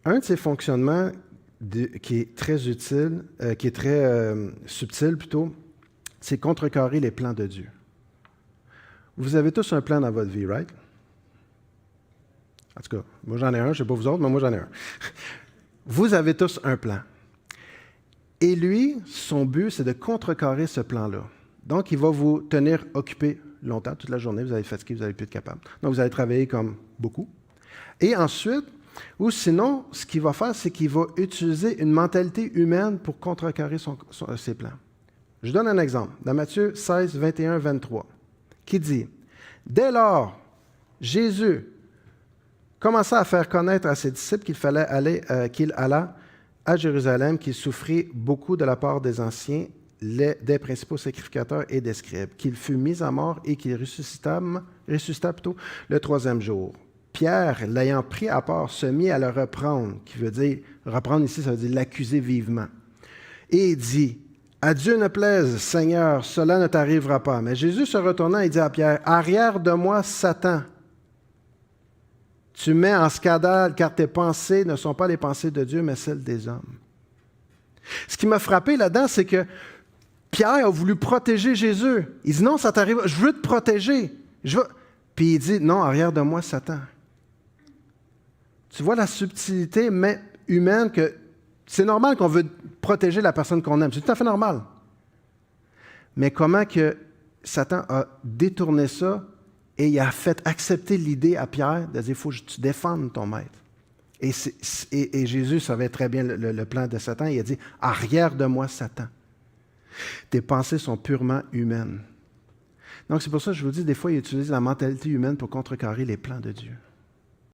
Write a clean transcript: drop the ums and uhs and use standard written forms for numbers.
Un de ces fonctionnements qui est très utile, qui est très subtil plutôt, c'est contrecarrer les plans de Dieu. Vous avez tous un plan dans votre vie, right? En tout cas, moi j'en ai un, je ne sais pas vous autres, mais moi j'en ai un. Vous avez tous un plan. Et lui, son but, c'est de contrecarrer ce plan-là. Donc, il va vous tenir occupé longtemps, toute la journée, vous allez être fatigué, vous allez plus être capable. Donc, vous allez travailler comme beaucoup. Et ensuite, ou sinon, ce qu'il va faire, c'est qu'il va utiliser une mentalité humaine pour contrecarrer ses plans. Je donne un exemple, dans Matthieu 16, 21, 23, qui dit « Dès lors, Jésus commença à faire connaître à ses disciples qu'il alla à Jérusalem, qu'il souffrit beaucoup de la part des anciens, des principaux sacrificateurs et des scribes, qu'il fut mis à mort et qu'il ressuscita le troisième jour. Pierre, l'ayant pris à part, se mit à le reprendre, qui veut dire, reprendre ici, ça veut dire l'accuser vivement. Et il dit, « À Dieu ne plaise, Seigneur, cela ne t'arrivera pas. » Mais Jésus se retournant et dit à Pierre, « Arrière de moi, Satan. Tu mets en scandale, car tes pensées ne sont pas les pensées de Dieu, mais celles des hommes. » Ce qui m'a frappé là-dedans, c'est que Pierre a voulu protéger Jésus. Il dit, non, ça t'arrive, je veux te protéger. Puis il dit, non, arrière de moi, Satan. Tu vois la subtilité humaine que c'est normal qu'on veut protéger la personne qu'on aime. C'est tout à fait normal. Mais comment que Satan a détourné ça et il a fait accepter l'idée à Pierre de dire, il faut que tu défendes ton maître. Et Jésus savait très bien le plan de Satan. Il a dit, arrière de moi, Satan. Tes pensées sont purement humaines. Donc, c'est pour ça que je vous dis, des fois, il utilise la mentalité humaine pour contrecarrer les plans de Dieu.